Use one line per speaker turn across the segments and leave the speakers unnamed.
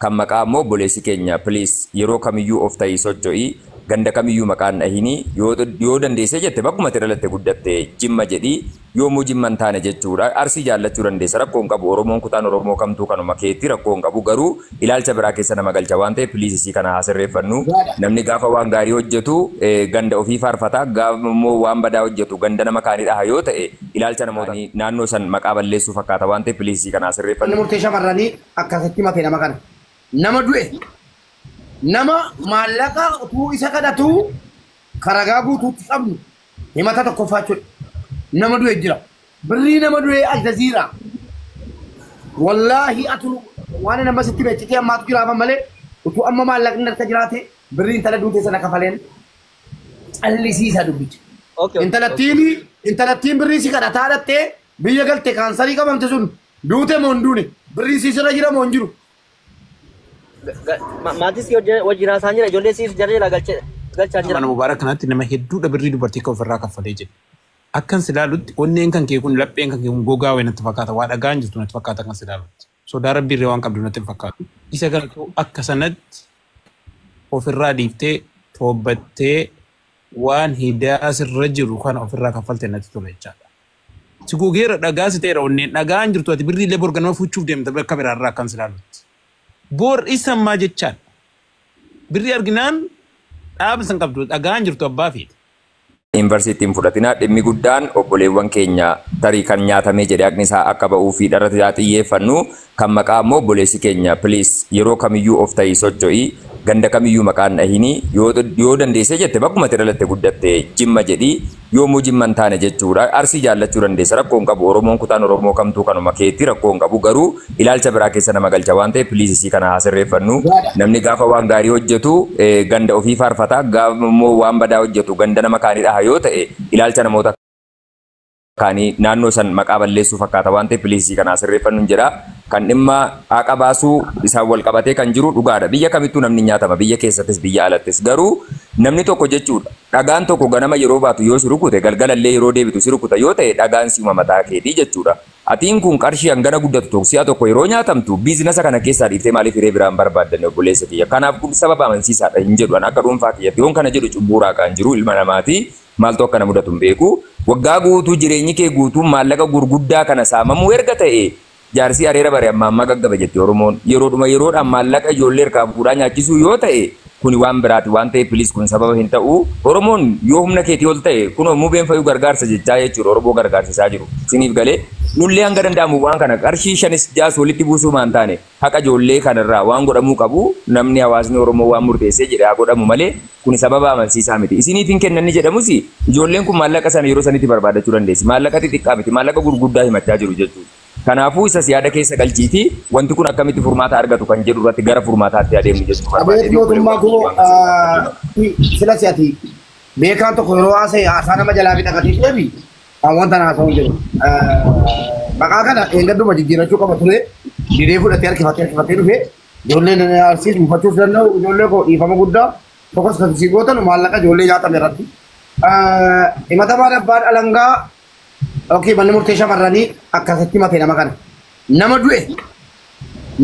kan maqaa immoo obboleessi keenya please yeroo kamiyyuu of ta'ii socho'ii ganda kamiyyuu maqaan dhahini yoo dandeesse jette bakkuma tiralatte guddatte jimma jedhi yoomuu jimman taane jechuudha arsii jaallachuu dandeessa rakkoon qabu oromoon kutaan oromoo kamtuu kanuma keetti rakkoon qabu garuu ilaalcha biraa keessa nama galcha waan ta'eef please isii kana haasirreeffannu namni gaafa waan gaarii hojjetu ganda ofii faarfata gaafa immoo waan badaa hojjetu ganda nama kaanii dhaha yoo ta'e ilaalcha namoota naannoo san maqaa balleessuu fakkaata waan ta'eef please isii kana haasirreeffannu.
Murtee shamarranii akkasitti mate nama kana nama du'e nama maallaqa utuu isa kadhatu karagaa guutuutti qabnu himata tokkoffaa jechuudha. nama du'e jira birrii nama du'e aljaziira wallahi atu waan nama sitti beekite ammaatu jiraafan malee utuu amma maallaqni harka jiraate birriin tala duute sana kafaleen callisiisa dubbicha. Intalattiin birrii si kadhataa dhattee biyya galte kaansarii qabamte sun duute moo hin duune birrii siisirra jira moo hin jiru.
Maatis wajjin haasaan jira ijoollee siif jala galchaan jira.
Mana mubaarak kanatti nama hedduudha birrii dubartii kan ofirraa kaffalee jira. Akkan silaalutti onneen kan kee kun lapheen kan kee kun gogaa wayii natti fakkaata waa dhagaan jirtu natti fakkaata kan silaalutti. Sodaa rabbii irree waan qabdu natti fakkaatu. Isa galtuu akka sanatti ofirraa dhiiftee toobbattee waan hidaa sirra jiru kana ofirraa kaffalte natti tola jechaadha. Si gogeera dhagaa si ta'eera onneen dhagaan jirtu ati birrii illee borga nama fuuchuuf deemta bakka biraarraa akkan silaalutti. Bor isammaa jechaadha. Birrii arginaan dhaaba san qabdu dhagaan jirtu abbaa fiidha.
Yuunivarsiitiin fudhatinaa dhimmi guddaan obboleewwan keenya tarii kan nyaatamee jedhee haqni isaa akka ba'uu fi dharratti xiyyeeffannu kan maqaa immoo obboleessi keenya please yeroo kamiyyuu of ta'ii socho'ii ganda kamiyyuu maqaan dhahini yoo dandeesse jette bakkuma tiralatte guddatte jimma jedhi yoomuu jimman taane jechuudha arsii jaallachuu dandeessa rakkoon qabu oromoon kutaan oromoo kamtuu kanuma keetti rakkoon qabu garuu ilaalcha biraa keessa nama galcha waan ta'eef please isii kana haasirreeffannu namni gaafa waan gaarii hojjetu ganda ofii faarfata gaafa immoo waan badaa hojjetu ganda nama kaanii dhaha yoo ta'e ilaalcha namoota kaanii naannoo san maqaa balleessuu fakkaata waan ta'eef please isii kana haasirreeffannu jira kan dhimma haqa baasuu isaan wal qabatee kan jiru dhugaadha biyya kamittuu namni nyaatama biyya keessattis biyya alattis garuu namni tokko jechuudha dhagaan tokko ganama yeroo baatu yoo si rukute galgalallee yeroo deebitu si rukuta yoo ta'e dhagaan siuma mataa keetii jechuudha atiin kun qarshii hangana guddatu toksiyaa tokko yeroo nyaatamtu biizinasa kana keessaa dhiiftee maaliif hiree biraan barbaaddanne obboleessa kiyya kanaaf kun sababa amansiisaadha hin jedhu akka dhuunfaa kiyyatti yoon kana jedhu cubbuuraa kan jiru ilma namaati maaltu akkana mudatu hin beeku waggaa guutuu jireenyi kee guutuu maallaqa gurguddaa kana saamamuu erga ta'e jaarsi areera bare amma gaggaba jetti oromoon yeroodhaan maallaqa ijoollee harkaa fuudhaa nyaachisuu yoo ta'e kuni waan biraati waan ta'e please kun sababa hin ta'u oromoon yoo humna keetii ol ta'e kunoo mubeen fayyuu gargaarsa jechaa jechuudha oromoo gargaarsisaa jiru siniif galee nullee hanga danda'amu waan kana qarshii 5-6 walitti buusuu maan taane haqa ijoollee kanarraa waan godhamuu qabu namni hawaasni oromoo waan murteessee jedhe haa godhamu malee kuni sababa amansiisaa miti isiniif hin kennanni jedhamus ijoolleen kun maallaqa sana yeroo sanitti barbaadachuu dandeessi maallaqa xixiqqaa miti maallaqa gurguddaa himachaa jiru jechuudha. Kanaafuu isa siyaada keessa galchiiti wanti kun akkamitti furmaata argatu kan jedhu irratti gara furmaataatti adeemu jechuudha.
Abeet mootummaa kun sila si'ati beekaan tokko yeroo haasa'e haasaa nama jalaa fi dhaqatiif dheebi kan wanta haasa'u jedhu maqaa kana eeggadduma jijjiirachuu qaba ture didee fudhatee harkifatee dhufe ijoolleen arsiis buufachuuf danda'u ijoollee koo dhiifama guddaa tokkos kan si gootan maallaqa ijoollee nyaatame irratti himatamaa abbaan alangaa Oke, manni murtee shamarranii akkasitti mate nama kana. Nama du'e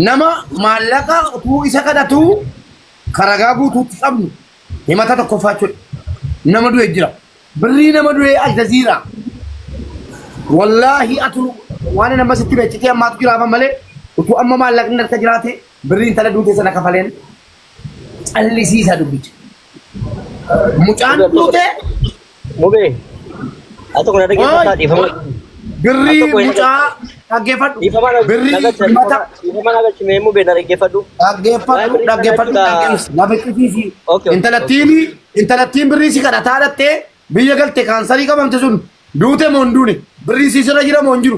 nama maallaqa utuu isa kadhatu karagaa guutuutti qabnu himata tokkoffaa jechuudha. Nama du'e jira. Birrii nama du'e aljaziira. Wallahi atu waan nama sitti beekite ammaatu jiraafan malee utuu amma maallaqni harka jiraate birriin tala duute sana kafaleen callisiisa dubbicha. Mucaan duute.
Mubee. Atau kalau ada kita di
Birri mucaa dhaggeeffadhu. Birri mata.
Mana agak cimemu benar dhaggeeffadhu.
Dhaggeeffadhu lafiqisiisi. Intalattiin birrii si kadhataa dhattee biyya galte kaansarii qabamte sun duute moo hin duune birrii siisirra jira moo hin jiru.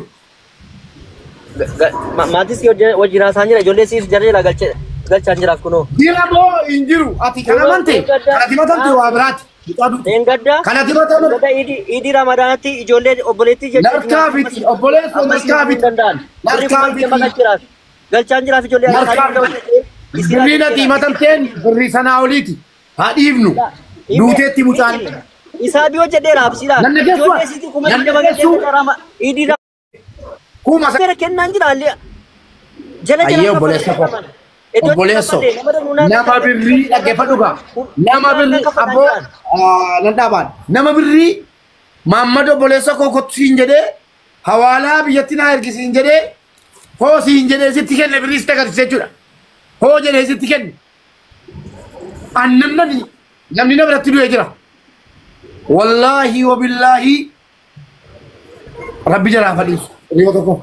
Maatis wajjin haasaan jira ijoollee siif jala galchaan jiraaf kunoo.
Jira moo hin jiru ati kana mante kanatti matamte waa biraati.
Engadda
kanatti matamte.
Engadda idi Ramadaanatti ijoollee obboleettii jechuudha.
Narkaa biti obboleessa narkaa biti. Narkaa biti.
Galchaan jiraaf ijoollee.
Birrii natti matamteen birrii sanaa oliiti. Haa dhiifnu. Duuteetti mucaan.
Isaa biyoo jedhee raabsiidhaan.
Nanne keessumaa. Nanne keessumaa.
Idi Kuma saya kena anjir alia. Jalan
Ayo boleh siapa? obboleesso nama birrii dhaggeeffadhu gaa nama birrii abboo nan dhaabaan nama birrii Maammadoo obboleessa koo kottu siin jedhee hawaalaa biyyatti naa ergisiin jedhee hoo siin jedhee sitti kenne birrii sitti agarsiise jechuudha. Hoo jedhee sitti kenne. Annamni namni na biratti du'ee jira. Wallaahi wabillaahi rabbi jalaa fadhiisu yoo tokko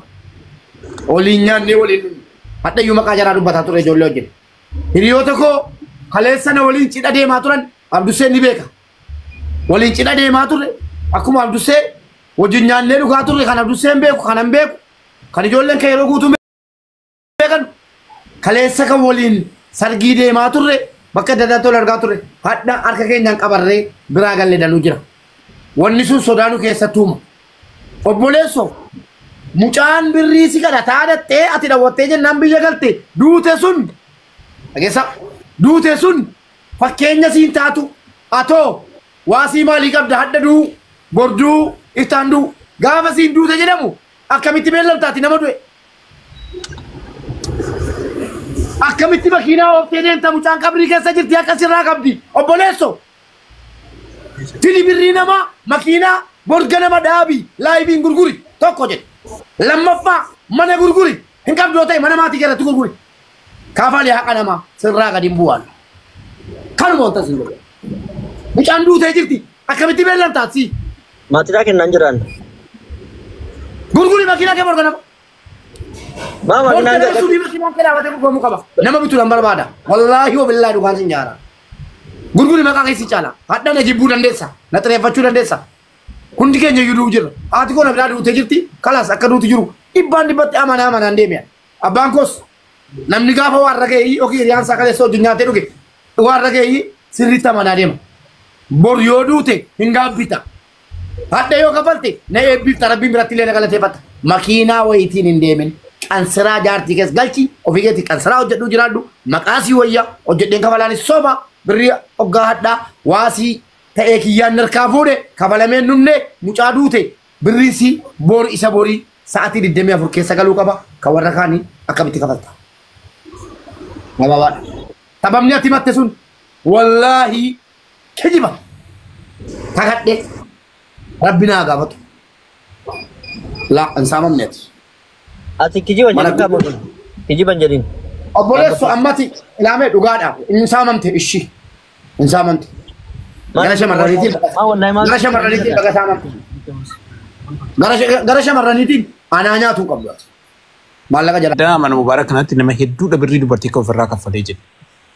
waliin nyaannee waliin hadhayyuu maqaa jalaa dubbataa ture ijoollee wajjin. Hiriyoota koo kaleessa na waliin cidha deemaa turan Abduseen ni beeka. Waliin cidha deemaa ture akkuma Abdusee wajjin nyaannee dhugaa turre kan Abduseen beeku kanan beeku kan ijoolleen kee yeroo guutuu beekan kaleessa kan waliin sargii deemaa turre bakka adda addaa argaa turre hadha harka keenyaan qabarree biraa gallee danuu jira. Wanni sun sodaanuu keessatti uuma. Obboleesso mucaan birrii si kadha taadattee ati daawwattee jennaan biyya galte duute sun dhageessa duute sun fakkeenya siin taatu atoo waasii maalii qabda hadda duu borduu iftaan duu gaafa siin duute jedhamu akkamitti beellamtaati nama du'e akkamitti makiinaa ooftee deemta mucaan qabrii keessa jirti akka sirraa qabdi obboleesso tini birrii nama makiinaa borga nama dhaabi laayibiin gurguri tokko jedhe lammaffaa mana gurguri hin qabdoo ta'e mana maatii jalatti gurguri kaafali haqa nama sirraa gadi hin bu'aan kanuma wanta sin godhe mucaan duutee jirti akkamitti beellamtaati
Maatiidhaa kennaan jiran.
gurguri makiinaa kee borga nama
Maama
borga
kennaan
nama
jiran.
sunii makiinaa kee dhaabate gurguramu qaba nama bituu nan barbaada wallaahi wabillaahi dhugaan sin jaara gurguri maqaa keessi caala hadha na jibbuu dandeessa na xireeffachuu dandeessa hundi keenya iyyuu jira haati koo na biraa duutee jirti kalaas akka duuti jiru dhibbaan dhibbatti amanaan deemee abbaan koos namni gaafa waan raga'ee yookiin hiriyaan isaa kaleessa wajjin nyaatee dhuge waan raga'ee sirriitti amanaa deema bor yoo duute hin gaabbita hadha yoo kafalte na eebbifta rabbiin biratti illee na galateeffata makiinaa wayitiin hin deemin qansiraa jaartii keessa galchi ofii keetti qansiraa hojjedhuu jiraadhu maqaasii wayya hojjedheen kafalaanis soba birrii hoggaa hadhaa waasii ta'ee kiyyaan narkaa fuudhe kafalameen numne mucaa duute birriisi boor isa borii sa'aatii 24 keessa galuu qaba kan warra kaanii akkamitti kafalta. Nababaadha. Sababni ati matte sun wallaahi kijiba kakadhe rabbi naa gaafatu laa hin saamamneeti.
Ati kijiban jedhin qabu. Kijiban jedhin.
Obboleessu ammati ilaamee dhugaadha hin saamamte ishii hin saamamte. Gara shamarraniitiin gara shamarraniitiin baga saamamte. Gara shamarraniitiin anaa nyaatuu qabdu ati. Maallaqa jala.
Daa mana mubaarak kanatti nama hedduudha birrii dubartii kan ofirraa kaffalee jedhe.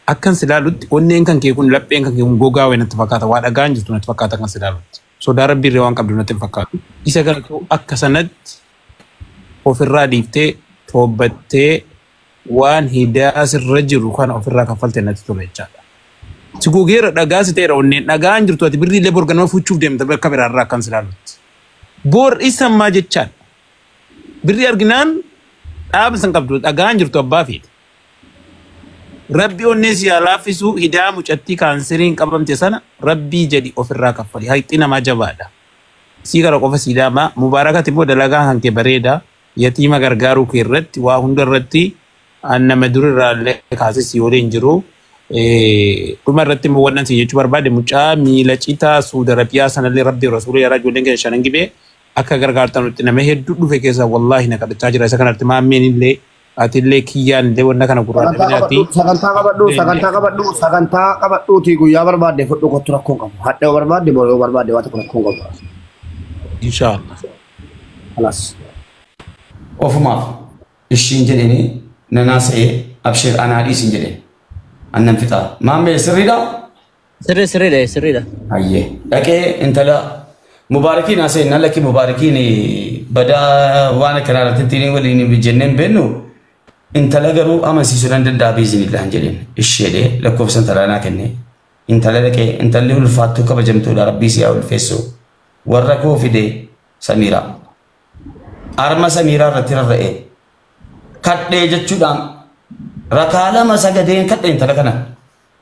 Akkan silaalutti onneen kan kee kun lapheen kan kee kun gogaa wayii natti fakkaata waa dhagaan jirtu natti fakkaata kan silaalutti. Sodaa rabbii irree waan qabdu natti hin fakkaatu. Isa kanatu akka sanatti ofirraa dhiiftee toobbattee waan hidaa sirra jiru kan ofirraa kaffalte natti tola jechaadha. Si gogeera dhagaa si ta'eera onneen dhagaan jirtu ati birrii illee borganama fuuchuuf deemta bakka biraarraa akkan silaalutti. Boor isa maa jechaadha. Birrii arginaan dhaaba san qabdu dhagaan jirtu abbaa feete. Rabbi onnee si laaffisuu hidaa mucattii kaanseriin qabamte sana rabbii jedhi ofirraa kaffali. Haqxi namaa jabaadha. Sii gara qofa siidaamaa mubaarakati immoo dalagaa kan kee bareeda yatiima gargaaruu kee irratti waa hunda irratti nama durirraa illee kaasee si waliin jiru. Dhuma irratti immoo wannan si jechuu barbaade mucaa miila citaa Suudi Arabiyaa sanallee rabbi rasuula yaraa ijoolleen keenya shanan gibee akka gargaartanutti nama hedduu dhufe keessa wallaahi na kadhachaa jira. Isa kanatti maammeen illee atillee kiyyaan illee wanna kana gurraadha.
Sagantaa qabadhuuti guyyaa barbaadde fudhu kottu rakkoo qabu. Hadha barbaadde boroo barbaadde waan tokko rakkoo qabu.
Inshaallah.
Alas.
Ofumaaf ishiin jedhanii nanaasa'ee abshir anaa dhiisin jedhee annan fixaa. Maammee sirriidha?
Sirriidha.
Hayyee dhaqee intala mubaarakiin asee nallaki mubaarakiin badaa waan akkanaa irratti ittiin waliin jenneen beennu intala garuu amansiisuu nan danda'a biizinillaan jedheen isheedhee lakkoofsa intalaa naa kennee intala dhaqee intalli ulfaattuu kabajamtuudha rabbii siyaa ulfeessu warra koo fidee Samiraa arma Samiraa irratti rarra'ee kadhee jechuudhaan rakaa lama sagadeen kadhee intala kana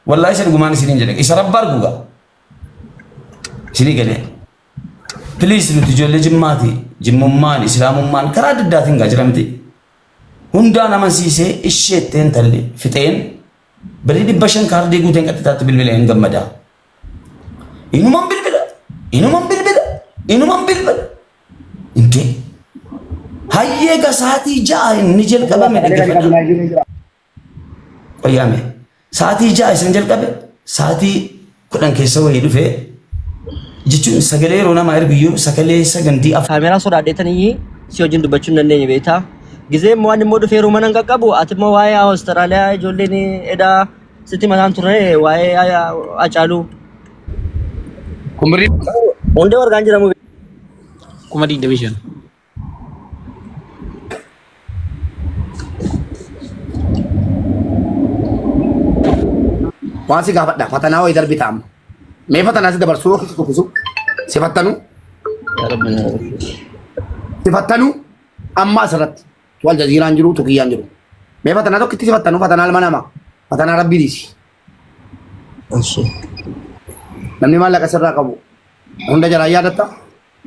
wallaahi isa dhugumaan isiniin jedhe isa rabba arguugaa isinii galee Please nuti ijoollee jimmaati jimmummaan islaamummaan karaa adda addaatiin gaa jiramti hundaan amansiisee isheetteen talli fixeen bari 500 kaardii guuteen qaxxitaatti bilbila hin gammadaa. Inuman bilbila intee hayyee gasaatii ja'a inni jalqabame dhaggeeffadha. Qoyyaame sa'aatii ja'a isin jalqabe sa'aatii 10 keessa wayii dhufee jechuun sagalee yeroo namaa ergiyyuu sagalee sagandii
Kaameeraa sodaadheetanii si wajjin dubbachuu hin dandeenye beektaa. Gizeen waan immoo dhufeeru mana hin qaqqabu ati immoo waa'ee Awustiraaliyaa ijoolleen edaa sitti mataan turre waa'ee Acaaluu.
Kumbirii.
Hundee wargaan jedhamu.
25.
Waan si gaafadha fatanaa wayii darbi taa'ama. Mee fatanaa si dabarsuu yookiin si kuffisu si fattanuu. Si fattanuu amma asirratti wal jaziiraan jiru tukiyyaan jiru. Mee fatanaa tokkitti si fattanuu fatanaa ilma namaa fatanaa rabbii dhiisi. Namni maallaqa sirraa qabu hunda jalaa yaadatta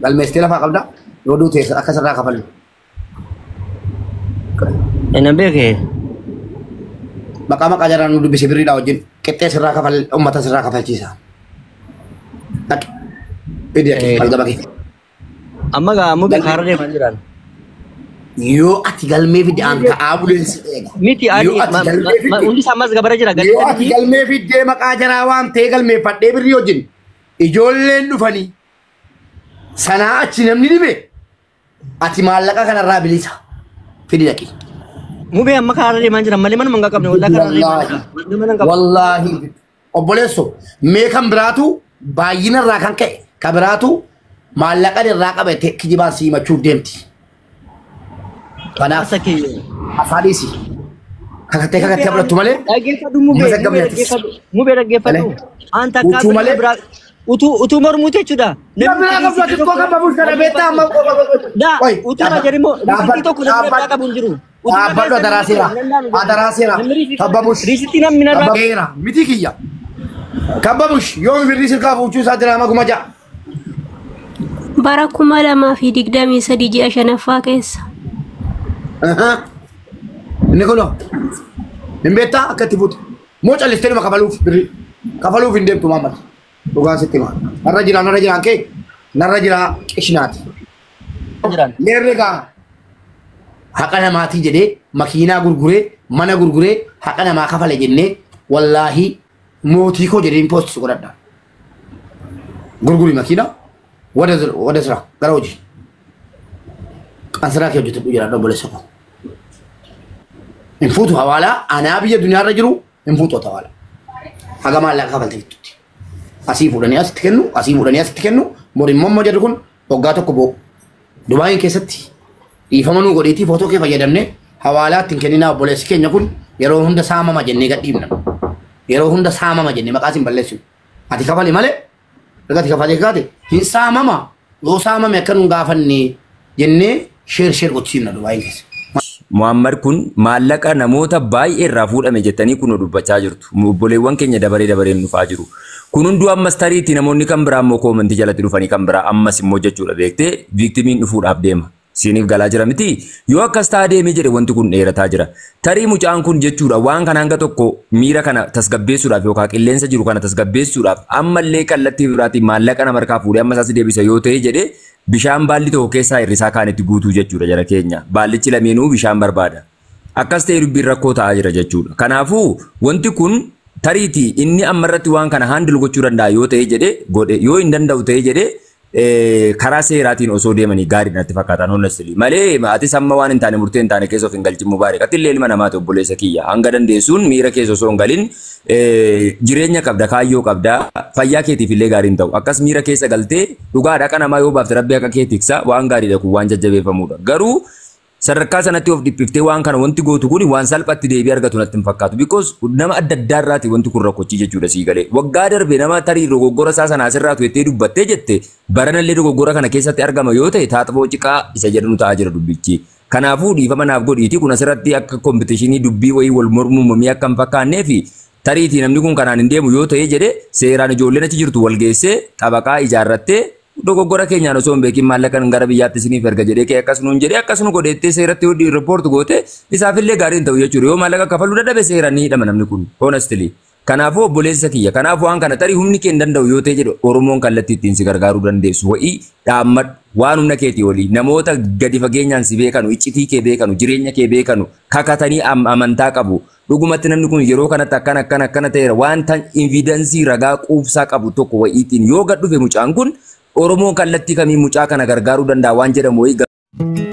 galmeessitee lafaa qabda yoo duute akka sirraa kafalu.
Ena beekee.
Maqaa jaraan nu dubbise birriidhaa wajjin qixxee sirraa kafal uummata sirraa kafalchiisa. Dhaqe. Bidii ake falgaba kee.
Amma gaa amma beekaara deemaa jiran.
Yoo ati galmee fidde aan ta'aa buleensi eega.
Miti hundi isaa ammas gabara jira.
Yoo ati galmee fiddee maqaa jaraa waan ta'e galmeeffadhee birrii wajjin ijoolleen dhufanii sanaa achi namni dhibe ati maallaqa kanarraa bilisa fidi dhaqi.
Mubee amma kaara deemaa jiran malee mana mangaa qabne wallaahi karaa deemaa jiran.
Wallaahi obboleesso mee kan biraatu baay'inarraa kan ka'e kan biraatu maallaqa irraa qabate kijibaan siimachuuf deemti. Kanaaf afaadhiisi. Kakattee abdattu malee.
Dhaggeeffadhu mubee dhaggeeffadhu. Anta akka malee utuu mormuu jechuudha.
Namni akka tokko kan babuuf kana beektaa amma.
Utuu na jedhimoo riisitii tokko namni irraa qabu hin jiru.
Dhaabbadhu adaraaseera. Kabbabush.
Riisitii namni narraa.
Kabbabeera miti kiyya. Kabbabush yoo birrii sirkaa fuuchuu isaa jira amma kuma ja'a.
Bara 2023 ji'a 5ffaa keessa.
Inni kuno hin beektaa akka itti fuute moo callistee dhuma kafaluuf hin deemtu Muhammad dhugaan sitti maa narra jiraan kee narra jira qishinaati. Leerri gaa haqa namaatii jedhee makiinaa gurguree mana gurguree haqa namaa kafale jennee wallaahi mootii koo jedhee impoostis godhadha. Gurguri makiinaa wada sira gara hojii. Ansiraa kee hojjetu jira obboleessa koo. Infutu hawala ana biyya dunyaarra jiru infutu hawala. Haga maallaqa kafalte fitutti. Asii fuudhanii asitti kennu morimmoo jedhu kun waggaa tokko boo. Dubaayin keessatti dhiifama nuu godheetii footoo kee fayyadamne hawaalaatti hin kenninaa obboleessi keenya kun yeroo hunda saamama jennee gadhiibna. Yeroo hunda saamama jennee maqaa siin balleessinu. Ati kafali malee erga ati kafalee kaate hin saamama yoo saamame akka nu gaafanne jennee sheer gochiifna Dubaayin keessa.
Muhammad kun maallaqa namoota baay'ee irraa fuudhame jettanii kun dubbachaa jirtu. Obboleewwan keenya dabaree dhufaa jiru. Kun hunduu ammas tariitti namoonni kan biraa immoo koomantii jalatti dhufanii kan biraa ammas immoo jechuudha beektee viiktimiin dhufuudhaaf deema. Siiniif galaa jira miti. Yoo akkas ta'a deemee jedhe wanti kun dheerataa jira. Tarii mucaan kun jechuudha waan kana hanga tokko miira kana tasgabbeessuudhaaf yookaan qilleensa jiru kana tasgabbeessuudhaaf ammallee kallattii biraatiin maallaqa nama harkaa fuudhee amma isaas deebisa yoo ta'e jedhee bishaan baalli tokko keessaa hirrisaa kaanitti guutuu jechuudha jara keenya. Baallichi lameenuu bishaan barbaada. Akkas ta'e dubbiin rakkoo ta'aa jira jechuudha. Kanaafuu wanti kun tariitii inni amma irratti waan kana haandil gochuu danda'a yoo ta'e jedhee godhe yoo hin danda'u ta'e jedhee karaa seeraatiin osoo deemanii gaarii natti fakkaatan honestly malee atis amma waan hin taane murtee hin taane keessa of hin galchin mubaarak atillee ilma namaati obboleessa kiyya hanga dandeessuun miira keessa osoo hin galin jireenya qabda kaayyoo qabda fayyaa keetiif illee gaarii hin ta'u akkas miira keessa galtee dhugaadha akka namaa yoo baafte rabbi akka kee tiksa waan gaariidha kun waan jajjabeeffamudha garuu sadarkaa sanatti of dhiphiftee waan kana wanti gootu kun waan salphatti deebii argatu natti hin fakkaatu because nama adda addaa irraati wanti kun rakkochii jechuudha sii galee waggaa darbe nama tarii dogoggora isaa sana asirraatu jettee dubbattee jette baranallee dogoggora kana keessatti argama yoo ta'e taaxaboo ciqaa isa jedhanu ta'aa jira dubbichi kanaafuu dhiifama naaf godhiiti kun asirratti akka kompitishinii dubbii wayii wal mormumamii akka hin fakkaannee fi tariitii namni kun kanaan hin deemu yoo ta'e jedhe seeraan ijoolleen achi jirtu wal geessee xabaqaa ijaarrattee dogoggora keenyaan osoo hin beekin maallaqan gara biyyaatti isiniif erga jedhee kee akkas nuun jedhee akkas nu godheettee seeratti hodhii riippoorti goote isaafillee gaariin ta'u jechuudha yoo maallaqa kafaluu dadhabe seeraan ni hidhama namni kun honestly. Kanaafuu obboleessa kiyya kanaafuu waan kana tarii humni kee hin danda'u yoo ta'e jedhu Oromoon kallattii ittiin si gargaaruu dandeessu wa'ii dhaammadhu waan humna keetii olii namoota gadi fageenyaan si beekanu iccitii kee beekanu jireenya kee beekanu kakatanii amantaa qabu dhugumatti namni kun yeroo kanatti akkana ta'eera wanta evidensii ragaa quubsaa qabu tokko wa'iitiin yoo gad dhufe mucaan kun Oromoon kallattii kamii mucaa kana gargaaruu danda'a waan jedhamu wayii